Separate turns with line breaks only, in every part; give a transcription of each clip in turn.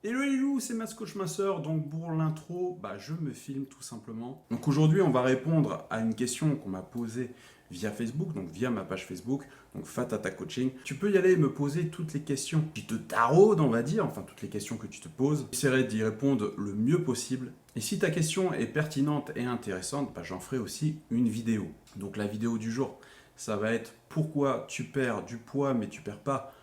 Hello les loups, c'est Matt Coach Masseur. Donc pour l'intro, je me filme tout simplement. Donc aujourd'hui, on va répondre à une question qu'on m'a posée via Facebook, donc via ma page Facebook, donc Fatata Coaching. Tu peux y aller et me poser toutes les questions qui te taraudent, on va dire, enfin toutes les questions que tu te poses. J'essaierai d'y répondre le mieux possible. Et si ta question est pertinente et intéressante, j'en ferai aussi une vidéo. Donc la vidéo du jour, ça va être pourquoi tu perds du poids mais tu perds pas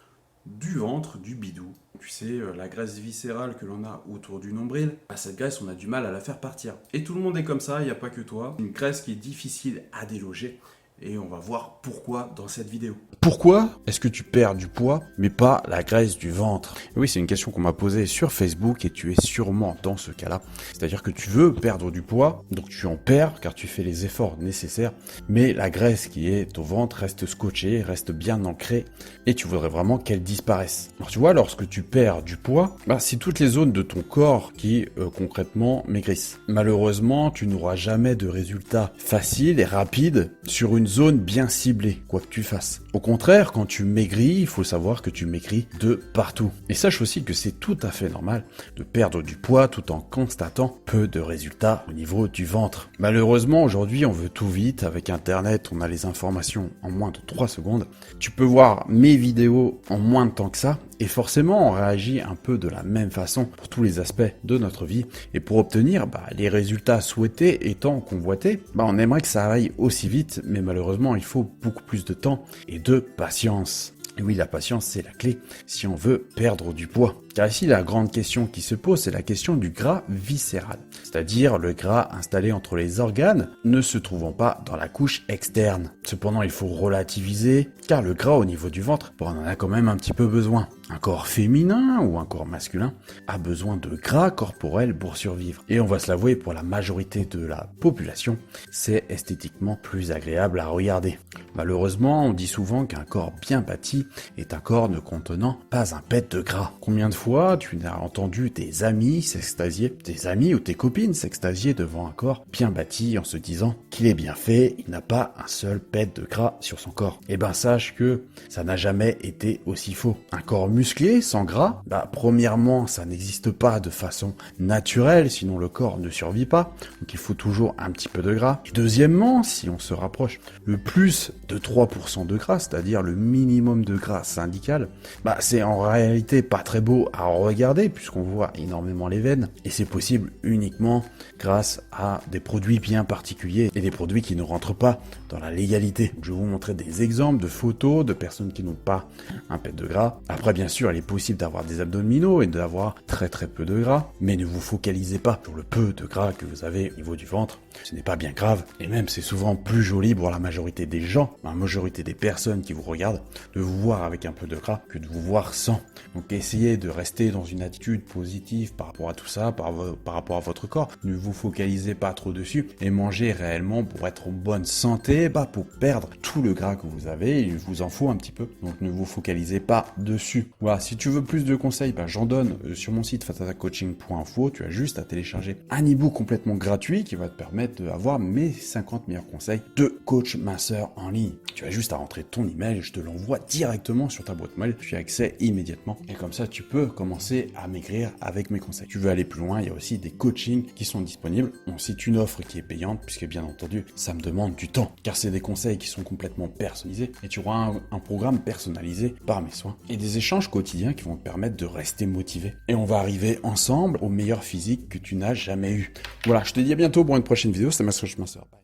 du ventre, du bidou. Tu sais, la graisse viscérale que l'on a autour du nombril, cette graisse, on a du mal à la faire partir. Et tout le monde est comme ça, il n'y a pas que toi. Une graisse qui est difficile à déloger. Et on va voir pourquoi dans cette vidéo.
Pourquoi est-ce que tu perds du poids, mais pas la graisse du ventre? Oui, c'est une question qu'on m'a posée sur Facebook et tu es sûrement dans ce cas-là. C'est-à-dire que tu veux perdre du poids, donc tu en perds car tu fais les efforts nécessaires, mais la graisse qui est au ventre reste scotchée, reste bien ancrée et tu voudrais vraiment qu'elle disparaisse. Alors tu vois, lorsque tu perds du poids, c'est toutes les zones de ton corps qui concrètement maigrissent. Malheureusement, tu n'auras jamais de résultats faciles et rapides sur une zone bien ciblée, quoi que tu fasses. Au contraire, quand tu maigris, il faut savoir que tu maigris de partout. Et sache aussi que c'est tout à fait normal de perdre du poids tout en constatant peu de résultats au niveau du ventre. Malheureusement, aujourd'hui, on veut tout vite. Avec Internet, on a les informations en moins de 3 secondes. Tu peux voir mes vidéos en moins de temps que ça. Et forcément, on réagit un peu de la même façon pour tous les aspects de notre vie. Et pour obtenir les résultats souhaités étant convoités, on aimerait que ça aille aussi vite, mais malheureusement, il faut beaucoup plus de temps et de patience. Et oui, la patience, c'est la clé si on veut perdre du poids. Car ici, la grande question qui se pose, c'est la question du gras viscéral. C'est-à-dire le gras installé entre les organes ne se trouvant pas dans la couche externe. Cependant, il faut relativiser, car le gras au niveau du ventre, on en a quand même un petit peu besoin. Un corps féminin ou un corps masculin a besoin de gras corporel pour survivre. Et on va se l'avouer, pour la majorité de la population, c'est esthétiquement plus agréable à regarder. Malheureusement, on dit souvent qu'un corps bien bâti est un corps ne contenant pas un pet de gras. Combien de fois tu as entendu tes amis s'extasier, tes amis ou tes copines s'extasier devant un corps bien bâti en se disant qu'il est bien fait, il n'a pas un seul pet de gras sur son corps? Eh sache que ça n'a jamais été aussi faux. Un corps musclé, sans gras, premièrement, ça n'existe pas de façon naturelle, sinon le corps ne survit pas, donc il faut toujours un petit peu de gras. Et deuxièmement, si on se rapproche le plus de 3% de gras, c'est-à-dire le minimum de gras syndical, c'est en réalité pas très beau à regarder, puisqu'on voit énormément les veines, et c'est possible uniquement grâce à des produits bien particuliers, et des produits qui ne rentrent pas dans la légalité. Je vais vous montrer des exemples de photos de personnes qui n'ont pas un pet de gras. Après, bien sûr, il est possible d'avoir des abdominaux et d'avoir très très peu de gras, mais ne vous focalisez pas sur le peu de gras que vous avez au niveau du ventre. Ce n'est pas bien grave, et même c'est souvent plus joli pour la majorité des gens, la majorité des personnes qui vous regardent, de vous voir avec un peu de gras que de vous voir sans. Donc essayez de rester dans une attitude positive par rapport à tout ça, par rapport à votre corps. Ne vous focalisez pas trop dessus et mangez réellement pour être en bonne santé, pour perdre tout le gras que vous avez. Il vous en faut un petit peu, donc ne vous focalisez pas dessus. Voilà, si tu veux plus de conseils, j'en donne sur mon site fatatacoaching.info. Tu as juste à télécharger un e-book complètement gratuit qui va te permettre d'avoir mes 50 meilleurs conseils de coach minceur en ligne. Tu as juste à rentrer ton email et je te l'envoie directement sur ta boîte mail. Tu as accès immédiatement et comme ça tu peux commencer à maigrir avec mes conseils. Tu veux aller plus loin, il y a aussi des coachings qui sont disponibles. Bon, c'est une offre qui est payante puisque bien entendu ça me demande du temps car c'est des conseils qui sont complètement personnalisés et tu auras un programme personnalisé par mes soins et des échanges quotidiens qui vont te permettre de rester motivé. Et on va arriver ensemble au meilleur physique que tu n'as jamais eu. Voilà, je te dis à bientôt pour une prochaine vidéo. C'était Matt Coach Masseur.